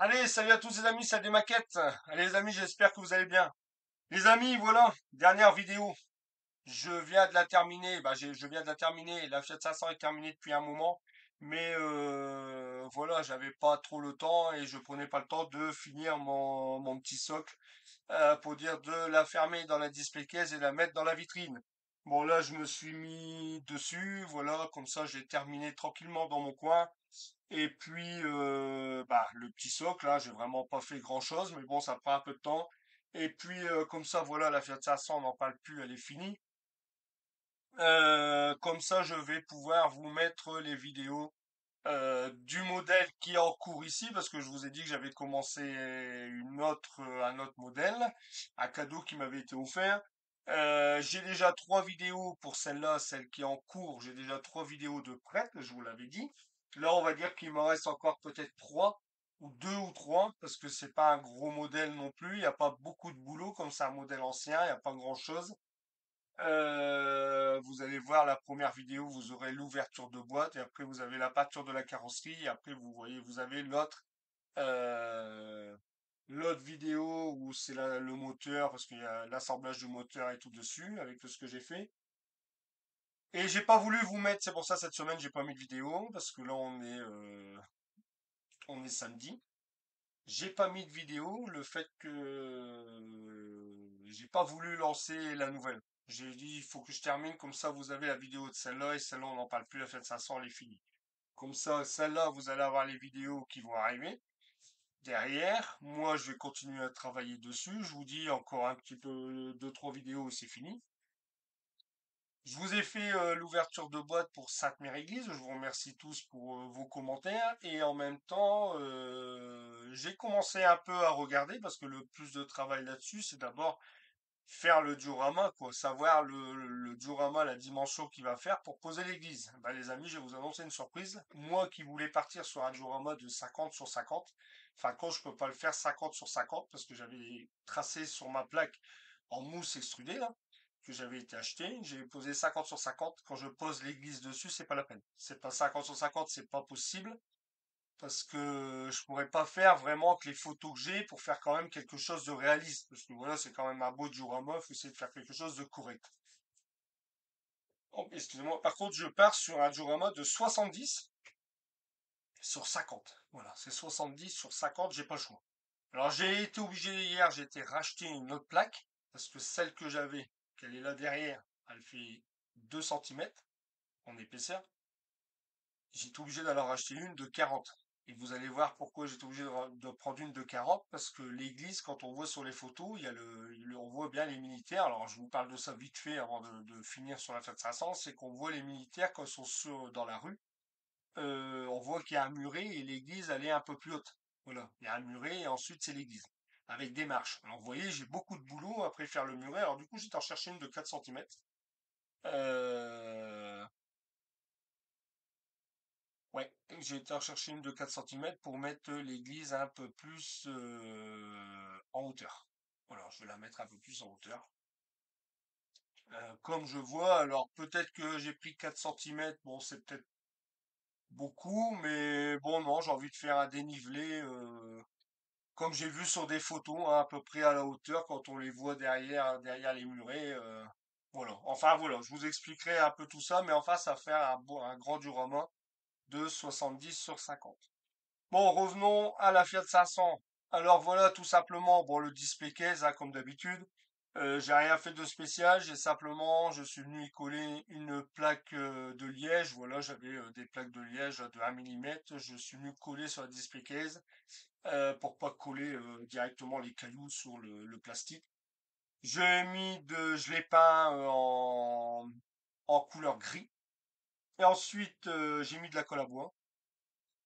Allez, salut à tous les amis, salut des maquettes. Allez les amis, j'espère que vous allez bien. Les amis, voilà, dernière vidéo. Je viens de la terminer, je viens de la terminer. La Fiat 500 est terminée depuis un moment, mais voilà, j'avais pas trop le temps et je prenais pas le temps de finir mon petit socle pour dire de la fermer dans la display case et la mettre dans la vitrine. Bon là, je me suis mis dessus, voilà, comme ça j'ai terminé tranquillement dans mon coin. Et puis, le petit socle, là, j'ai vraiment pas fait grand-chose, mais bon, ça prend un peu de temps. Et puis, comme ça, voilà, la Fiat 500, on n'en parle plus, elle est finie. Comme ça, je vais pouvoir vous mettre les vidéos du modèle qui est en cours ici, parce que je vous ai dit que j'avais commencé un autre modèle, un cadeau qui m'avait été offert. J'ai déjà trois vidéos pour celle-là, celle qui est en cours. J'ai déjà trois vidéos de prêtes, je vous l'avais dit. Là, on va dire qu'il me reste encore peut-être trois ou deux ou trois, parce que c'est pas un gros modèle non plus. Il n'y a pas beaucoup de boulot, comme c'est un modèle ancien, il n'y a pas grand-chose. Vous allez voir la première vidéo, vous aurez l'ouverture de boîte et après vous avez la peinture de la carrosserie et après vous voyez, vous avez euh, l'autre vidéo où c'est le moteur parce qu'il y a l'assemblage du moteur et tout dessus avec tout ce que j'ai fait. Et j'ai pas voulu vous mettre, c'est pour ça cette semaine j'ai pas mis de vidéo parce que là on est samedi. J'ai pas mis de vidéo, le fait que j'ai pas voulu lancer la nouvelle. J'ai dit, il faut que je termine, comme ça vous avez la vidéo de celle-là, et celle-là on n'en parle plus, la Fiat 500 elle est finie. Comme ça, celle-là, vous allez avoir les vidéos qui vont arriver. Derrière, moi je vais continuer à travailler dessus. Je vous dis encore un petit peu, deux, trois vidéos et c'est fini. Je vous ai fait l'ouverture de boîte pour Sainte-Mère-Église. Je vous remercie tous pour vos commentaires. Et en même temps, j'ai commencé un peu à regarder parce que le plus de travail là-dessus, c'est d'abord faire le diorama, quoi. Savoir le diorama, la dimension qu'il va faire pour poser l'église. Bah, les amis, je vais vous annoncer une surprise. Moi qui voulais partir sur un diorama de 50 sur 50, enfin, quand je peux pas le faire 50 sur 50 parce que j'avais tracé sur ma plaque en mousse extrudée, là que j'avais été acheté. J'ai posé 50 sur 50. Quand je pose l'église dessus, c'est pas la peine. C'est pas 50 sur 50, c'est pas possible. Parce que je pourrais pas faire vraiment que les photos que j'ai pour faire quand même quelque chose de réaliste. Parce que voilà, c'est quand même un beau diorama, il faut essayer de faire quelque chose de correct. Oh, excusez-moi. Par contre, je pars sur un diorama de 70 sur 50. Voilà, c'est 70 sur 50, j'ai pas le choix. Alors j'ai été obligé hier, j'ai été racheter une autre plaque, parce que celle que j'avais, qu'elle est là derrière, elle fait 2 centimètres en épaisseur. J'étais obligé d'en racheter une de 40. Et vous allez voir pourquoi j'étais obligé de prendre une de 40, parce que l'église, quand on voit sur les photos, il y a on voit bien les militaires. Alors, je vous parle de ça vite fait avant de finir sur la Fiat 500, c'est qu'on voit les militaires quand ils sont dans la rue. On voit qu'il y a un muret et l'église, elle est un peu plus haute. Voilà. Il y a un muret et ensuite c'est l'église. Avec des marches. Alors, vous voyez, j'ai beaucoup de boulot après faire le muret. Alors, du coup, j'étais en chercher une de 4 centimètres. Euh, Ouais, j'ai été en chercher une de 4 centimètres pour mettre l'église un peu plus en hauteur. Voilà, je vais la mettre un peu plus en hauteur. Comme je vois, alors peut-être que j'ai pris 4 centimètres, bon c'est peut-être beaucoup, mais bon non, j'ai envie de faire un dénivelé comme j'ai vu sur des photos, hein, à peu près à la hauteur quand on les voit derrière les murets. Voilà, enfin voilà, je vous expliquerai un peu tout ça, mais enfin ça fait un grand diorama de 70 sur 50. Bon, revenons à la Fiat 500. Alors voilà, tout simplement, bon, le display case, hein, comme d'habitude. J'ai rien fait de spécial, je suis venu y coller une plaque de liège. Voilà, j'avais des plaques de liège de 1 mm. Je suis venu coller sur la display case pour pas coller directement les cailloux sur le plastique. Je l'ai peint en couleur gris. Et ensuite, j'ai mis de la colle à bois.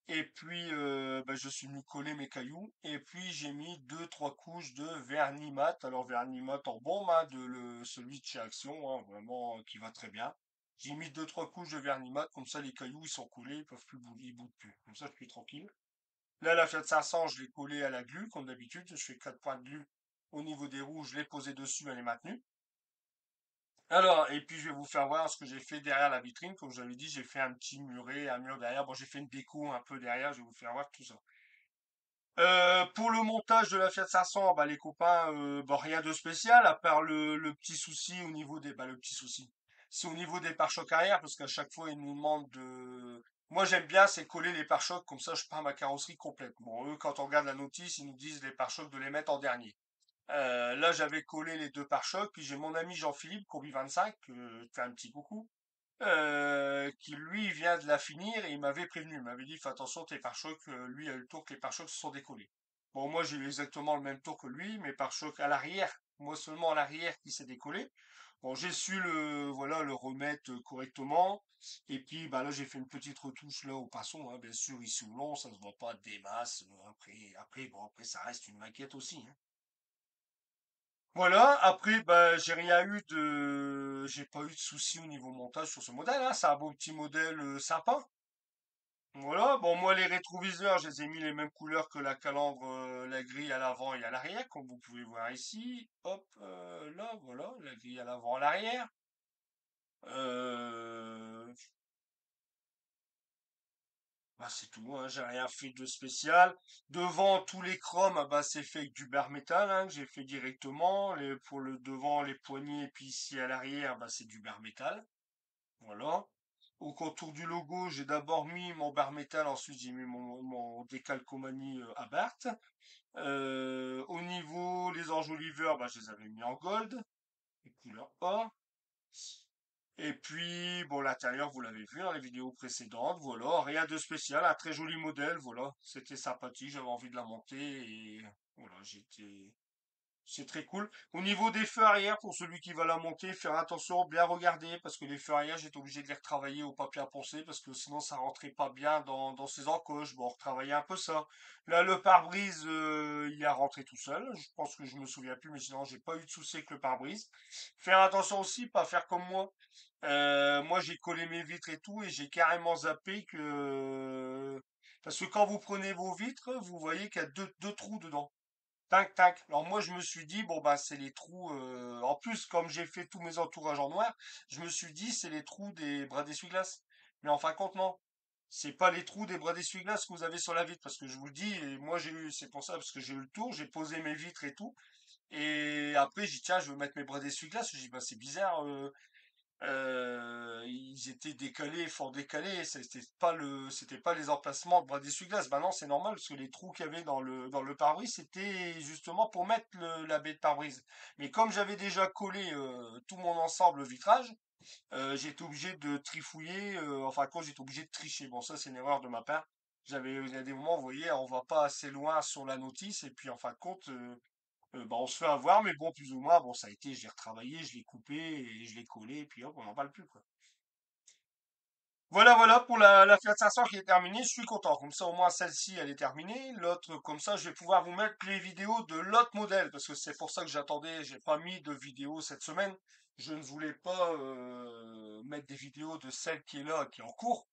Et puis, je suis venu coller mes cailloux. Et puis, j'ai mis deux, trois couches de vernis mat. Alors, vernis mat en bombe, hein, celui de chez Action, hein, vraiment, qui va très bien. J'ai mis deux, trois couches de vernis mat. Comme ça, les cailloux, ils sont collés, ils peuvent plus bouger, ils bougent plus. Comme ça, je suis tranquille. Là, la Fiat 500, je l'ai collée à la glu, comme d'habitude. Je fais quatre points de glu au niveau des roues. Je l'ai posée dessus, elle est maintenue. Alors, et puis je vais vous faire voir ce que j'ai fait derrière la vitrine. Comme j'avais dit, j'ai fait un petit muret, un mur derrière. Bon, j'ai fait une déco un peu derrière. Je vais vous faire voir tout ça. Pour le montage de la Fiat 500, bah, les copains, bah, rien de spécial, à part le petit souci au niveau le petit souci. C'est au niveau des pare-chocs arrière, parce qu'à chaque fois, ils nous demandent de... Moi, j'aime bien, c'est coller les pare-chocs, comme ça, je peins ma carrosserie complète. Bon, eux, quand on regarde la notice, ils nous disent les pare-chocs de les mettre en dernier. Là, j'avais collé les deux pare-chocs, puis j'ai mon ami Jean-Philippe, Courbi 25, je te fais un petit coucou, qui lui vient de la finir et il m'avait prévenu, il m'avait dit fais attention tes pare-chocs, lui a eu le tour que les pare-chocs se sont décollés. Bon moi j'ai eu exactement le même tour que lui, mes pare-chocs à l'arrière, moi seulement à l'arrière qui s'est décollé. Bon j'ai su le remettre correctement et puis bah là j'ai fait une petite retouche là au pinceau, hein, bien sûr ici ou non ça se voit pas des masses. Après bon après ça reste une maquette aussi, hein. Voilà, après, bah, j'ai pas eu de soucis au niveau montage sur ce modèle, hein. C'est un beau petit modèle sympa. Voilà, bon, moi, les rétroviseurs, je les ai mis les mêmes couleurs que la calandre, la grille à l'avant et à l'arrière, comme vous pouvez voir ici. Hop, là, voilà, la grille à l'avant, à l'arrière. Euh, Bah, c'est tout, hein, j'ai rien fait de spécial. Devant, tous les chromes, ah bah, c'est fait avec du beurre métal, hein, que j'ai fait directement. Pour le devant, les poignées, et puis ici à l'arrière, bah, c'est du beurre métal. Voilà. Au contour du logo, j'ai d'abord mis mon bar métal, ensuite j'ai mis mon décalcomanie à Bart. Au niveau, les enjoliveurs, bah, je les avais mis en gold, les couleurs or. Et puis, bon, l'intérieur, vous l'avez vu dans les vidéos précédentes, voilà, rien de spécial, un très joli modèle, voilà, c'était sympathique, j'avais envie de la monter et voilà, c'est très cool. Au niveau des feux arrière, pour celui qui va la monter, faire attention, bien regarder, parce que les feux arrière, j'étais obligé de les retravailler au papier à poncer, parce que sinon ça rentrait pas bien dans ses encoches. Bon, retravailler un peu ça. Là, le pare-brise, il a rentré tout seul. Je pense que je me souviens plus, mais sinon j'ai pas eu de souci avec le pare-brise. Faire attention aussi, pas faire comme moi. Moi, j'ai collé mes vitres et tout, et j'ai carrément zappé que... Parce que quand vous prenez vos vitres, vous voyez qu'il y a deux trous dedans. Tac, tac. Alors moi, je me suis dit, bon, bah, c'est les trous. En plus, comme j'ai fait tous mes entourages en noir, je me suis dit, c'est les trous des bras d'essuie-glace. Mais en fin de compte, non. C'est pas les trous des bras d'essuie-glace que vous avez sur la vitre. Parce que je vous le dis, et moi, c'est pour ça, parce que j'ai eu le tour, j'ai posé mes vitres et tout. Et après, j'ai dit, tiens, je veux mettre mes bras d'essuie-glace. J'ai dit, bah, c'est bizarre. Ils étaient décalés, fort décalés. C'était pas les emplacements de bras d'essuie-glace. Bah non, c'est normal parce que les trous qu'il y avait dans le pare-brise, c'était justement pour mettre la baie de pare-brise. Mais comme j'avais déjà collé tout mon ensemble vitrage, j'étais obligé de trifouiller. Enfin, quand j'étais obligé de tricher. Bon, ça, c'est une erreur de ma part. Il y a des moments, vous voyez, on va pas assez loin sur la notice et puis en fin de compte, bah, on se fait avoir, mais bon, plus ou moins, bon, ça a été, je l'ai retravaillé, je l'ai coupé et je l'ai collé, et puis hop, on n'en parle plus, quoi. Voilà, voilà pour la Fiat 500 qui est terminée. Je suis content. Comme ça, au moins, celle-ci, elle est terminée. L'autre, comme ça, je vais pouvoir vous mettre les vidéos de l'autre modèle, parce que c'est pour ça que j'attendais. J'ai pas mis de vidéo cette semaine. Je ne voulais pas mettre des vidéos de celle qui est là, qui est en cours,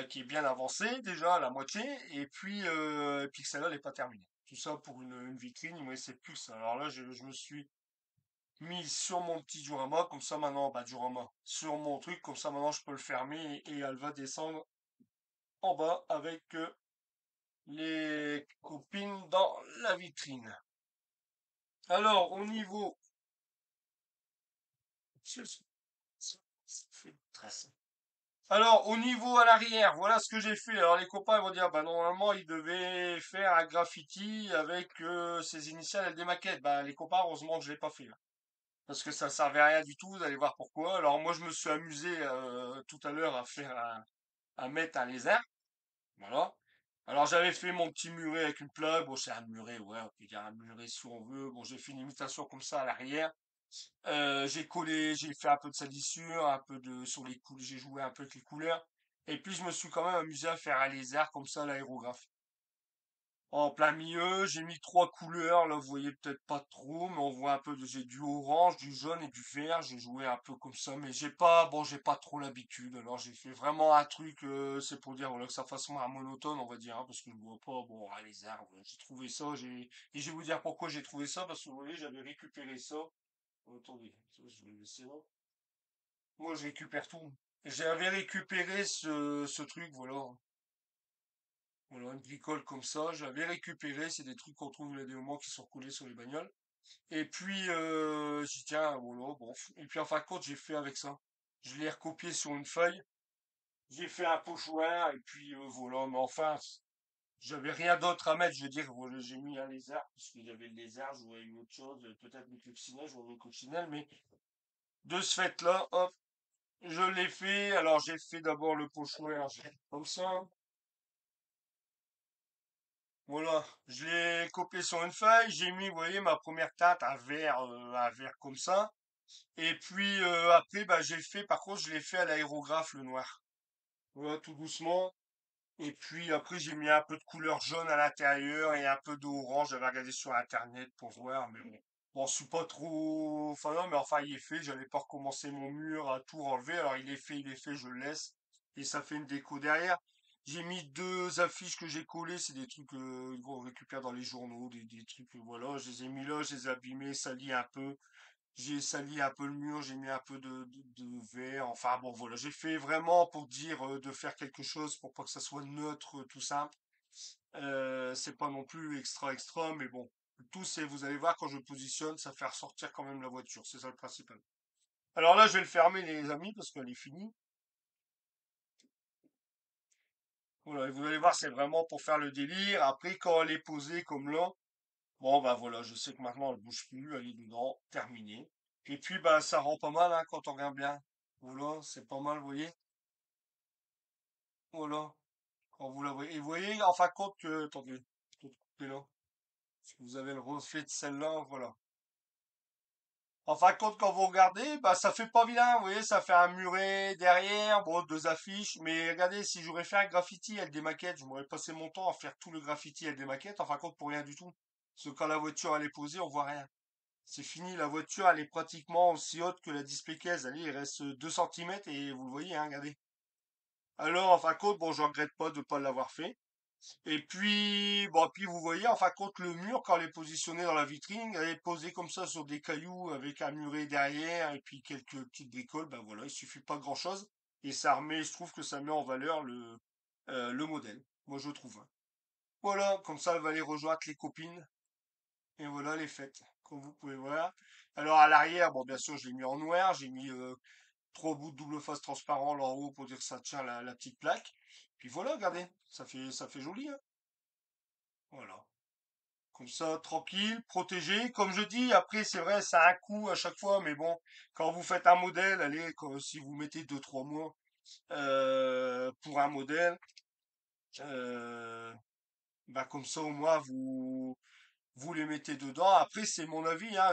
qui est bien avancée déjà à la moitié, et puis que celle-là n'est pas terminée. Tout ça pour une vitrine, mais c'est plus ça. Alors là, je me suis mis sur mon petit diorama, comme ça maintenant, bah diorama, sur mon truc, comme ça maintenant je peux le fermer et elle va descendre en bas avec les copines dans la vitrine. Alors, au niveau... Alors, au niveau à l'arrière, voilà ce que j'ai fait. Alors, les copains vont dire, bah, normalement, ils devaient faire un graffiti avec ses initiales et des maquettes. Bah, les copains, heureusement que je l'ai pas fait, là. Parce que ça servait à rien du tout, vous allez voir pourquoi. Alors, moi, je me suis amusé tout à l'heure à mettre un lézard. Voilà. Alors j'avais fait mon petit muret avec une plaque. Bon, c'est un muret, ouais, on peut dire un muret si on veut. Bon, j'ai fait une imitation comme ça à l'arrière. J'ai collé, j'ai fait un peu de salissure, un peu de sur les couleurs, j'ai joué un peu avec les couleurs. Et puis je me suis quand même amusé à faire un lézard comme ça, à l'aérographe. En plein milieu, j'ai mis trois couleurs, là vous voyez peut-être pas trop, mais on voit un peu, j'ai du orange, du jaune et du vert, j'ai joué un peu comme ça, mais j'ai pas trop l'habitude, alors j'ai fait vraiment un truc, c'est pour dire, voilà, que ça fasse moins monotone, on va dire, hein, parce que je vois pas, bon, ah, les arbres, j'ai trouvé ça, et je vais vous dire pourquoi j'ai trouvé ça, parce que vous voyez, j'avais récupéré ça, attendez, ça, je vais laisser là. Moi, je récupère tout. J'avais récupéré ce truc, voilà. Voilà, une bricole comme ça, j'avais récupéré, c'est des trucs qu'on trouve là des moments qui sont collés sur les bagnoles. Et puis, j'ai dit, tiens, voilà, bon. Et puis, en fin de compte, j'ai fait avec ça. Je l'ai recopié sur une feuille. J'ai fait un pochoir, et puis, voilà. Mais enfin, j'avais rien d'autre à mettre. Je veux dire, voilà, j'ai mis un lézard, parce qu'il y avait le lézard, je voulais une autre chose, peut-être une coccinelle, je voulais une coccinelle, mais de ce fait-là, hop, je l'ai fait. Alors, j'ai fait d'abord le pochoir, comme ça. Voilà, je l'ai copié sur une feuille, j'ai mis, vous voyez, ma première teinte, un vert comme ça. Et puis après, bah, j'ai fait, par contre, je l'ai fait à l'aérographe, le noir. Voilà, tout doucement. Et puis après, j'ai mis un peu de couleur jaune à l'intérieur et un peu d'orange. J'avais regardé sur Internet pour voir, mais bon. Bon, je suis pas trop... Enfin non, mais enfin, il est fait. J'allais pas recommencer mon mur à tout enlever. Alors, il est fait, je le laisse. Et ça fait une déco derrière. J'ai mis deux affiches que j'ai collées. C'est des trucs qu'on récupère dans les journaux, des trucs, voilà. Je les ai mis là, je les ai abîmés, salis un peu. J'ai sali un peu le mur, j'ai mis un peu de verre. Enfin bon, voilà, j'ai fait vraiment pour dire de faire quelque chose pour pas que ça soit neutre, tout simple. C'est pas non plus extra extra, mais bon, le tout c'est, vous allez voir quand je positionne, ça fait ressortir quand même la voiture, c'est ça le principal. Alors là, je vais le fermer les amis parce qu'elle est finie. Voilà, et vous allez voir, c'est vraiment pour faire le délire. Après, quand elle est posée comme là, bon bah voilà, je sais que maintenant elle bouge plus, elle est dedans, terminé. Et puis bah ça rend pas mal hein, quand on regarde bien. Voilà, c'est pas mal, vous voyez. Voilà, quand vous la voyez. Et vous voyez, en fin de compte, que, attendez, je vais couper là. Parce que vous avez le reflet de celle-là, voilà. En fin de compte, quand vous regardez, bah, ça fait pas vilain, vous voyez, ça fait un muret derrière, bon, deux affiches. Mais regardez, si j'aurais fait un graffiti avec des maquettes, je m'aurais passé mon temps à faire tout le graffiti avec des maquettes, en fin de compte, pour rien du tout. Parce que quand la voiture, elle est posée, on voit rien. C'est fini, la voiture, elle est pratiquement aussi haute que la display case. Allez, il reste 2 centimètres et vous le voyez, hein, regardez. Alors, en fin de compte, bon, je regrette pas de ne pas l'avoir fait. Et puis, bon, puis vous voyez, en fin de compte, le mur, quand il est positionné dans la vitrine, il est posé comme ça sur des cailloux avec un muret derrière et puis quelques petites bricoles, ben voilà, il suffit pas grand-chose. Et ça remet, je trouve que ça met en valeur le modèle. Moi, je trouve, hein. Voilà, comme ça, elle va aller rejoindre les copines. Et voilà les fêtes, comme vous pouvez voir. Alors, à l'arrière, bon, bien sûr, je l'ai mis en noir. J'ai mis trois bouts de double face transparent là en haut pour dire que ça tient la petite plaque. Puis voilà, regardez, ça fait joli, hein. Voilà. Comme ça, tranquille, protégé. Comme je dis, après, c'est vrai, ça a un coût à chaque fois, mais bon, quand vous faites un modèle, allez, si vous mettez 2 3 mois pour un modèle, euh, bah comme ça au moins vous les mettez dedans. Après, c'est mon avis, hein,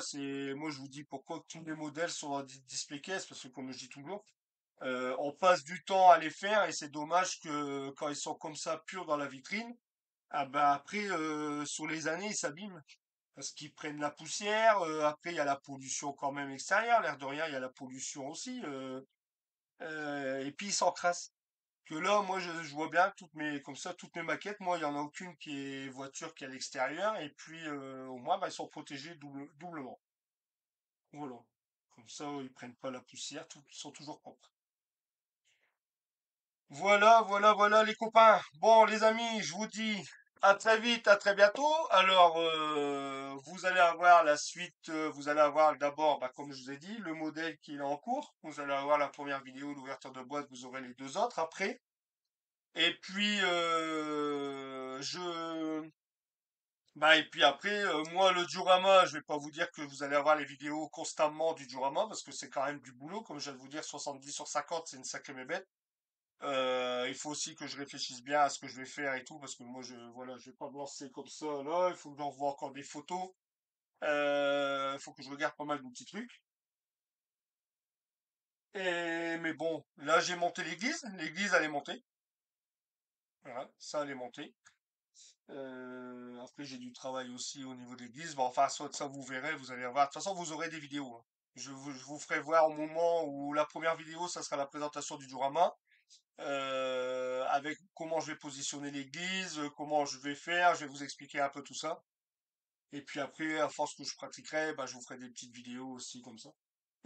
moi je vous dis pourquoi tous les modèles sont dans display case, parce que comme je dis toujours, on passe du temps à les faire et c'est dommage que quand ils sont comme ça purs dans la vitrine, ah bah après sur les années ils s'abîment. Parce qu'ils prennent la poussière. Après, il y a la pollution quand même extérieure. L'air de rien, il y a la pollution aussi. Et puis, ils s'encrassent. Que là, moi, je vois bien comme ça, toutes mes maquettes. Moi, il y en a aucune qui est voiture qui est à l'extérieur. Et puis, au moins, bah, ils sont protégés doublement. Voilà. Comme ça, ils prennent pas la poussière. Ils sont toujours propres. Voilà, voilà, voilà les copains. Bon, les amis, je vous dis à très vite, à très bientôt. Alors, vous allez avoir la suite, vous allez avoir d'abord, bah, comme je vous ai dit, le modèle qui est en cours. Vous allez avoir la première vidéo, l'ouverture de boîte, vous aurez les deux autres après. Et puis, bah, et puis après, moi, le diorama, je vais pas vous dire que vous allez avoir les vidéos constamment du diorama, parce que c'est quand même du boulot. Comme je viens de vous dire, 70 sur 50, c'est une sacrée bébête. Il faut aussi que je réfléchisse bien à ce que je vais faire et tout, parce que moi, voilà, je vais pas me lancer comme ça, là. Il faut que j'envoie encore des photos. Il faut que je regarde pas mal de petits trucs. Mais bon, là, j'ai monté l'église. L'église, elle est montée. Voilà, ça, elle est montée. Après, j'ai du travail aussi au niveau de l'église. Bon, enfin, soit ça, vous verrez, vous allez voir. De toute façon, vous aurez des vidéos, hein. Je vous ferai voir au moment où la première vidéo, ça sera la présentation du diorama. Avec comment je vais positionner l'église, comment je vais faire, je vais vous expliquer un peu tout ça. Et puis après, à force que je pratiquerai, bah, je vous ferai des petites vidéos aussi comme ça.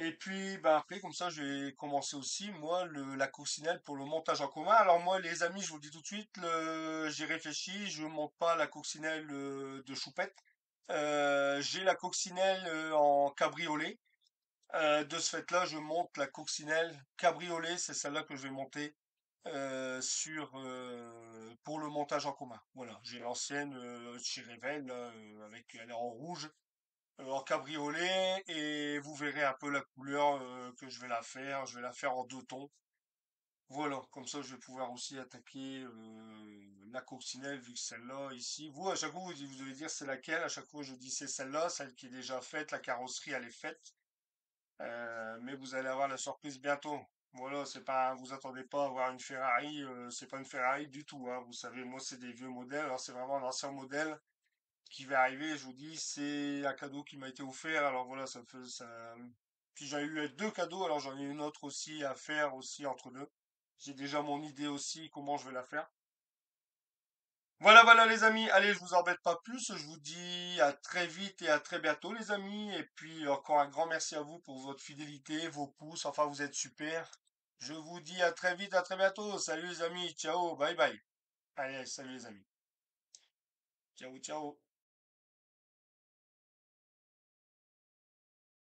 Et puis, bah après, comme ça, je vais commencer aussi, moi, la coccinelle pour le montage en commun. Alors moi, les amis, je vous le dis tout de suite, j'y réfléchis, je ne monte pas la coccinelle de choupette. J'ai la coccinelle en cabriolet. De ce fait-là, je monte la coccinelle cabriolet, c'est celle-là que je vais monter pour le montage en commun. Voilà, j'ai l'ancienne chez Revel, là, avec elle est en rouge en cabriolet et vous verrez un peu la couleur que je vais la faire. Je vais la faire en deux tons. Voilà, comme ça je vais pouvoir aussi attaquer la coccinelle vu que celle-là ici. Vous, à chaque fois, vous devez dire c'est laquelle. À chaque fois, je dis c'est celle-là, celle qui est déjà faite. La carrosserie, elle est faite. Mais vous allez avoir la surprise bientôt. Voilà, c'est pas, vous attendez pas à avoir une Ferrari. C'est pas une Ferrari du tout, hein. Vous savez, moi, c'est des vieux modèles. Alors, c'est vraiment un ancien modèle qui va arriver, je vous dis, c'est un cadeau qui m'a été offert. Alors voilà, ça me fait ça. Puis j'ai eu deux cadeaux, alors j'en ai une autre aussi à faire aussi entre deux. J'ai déjà mon idée aussi comment je vais la faire. Voilà, voilà les amis. Allez, je vous embête pas plus. Je vous dis à très vite et à très bientôt les amis. Et puis encore un grand merci à vous pour votre fidélité, vos pouces. Enfin, vous êtes super. Je vous dis à très vite, à très bientôt. Salut les amis. Ciao, bye bye. Allez, salut les amis. Ciao, ciao.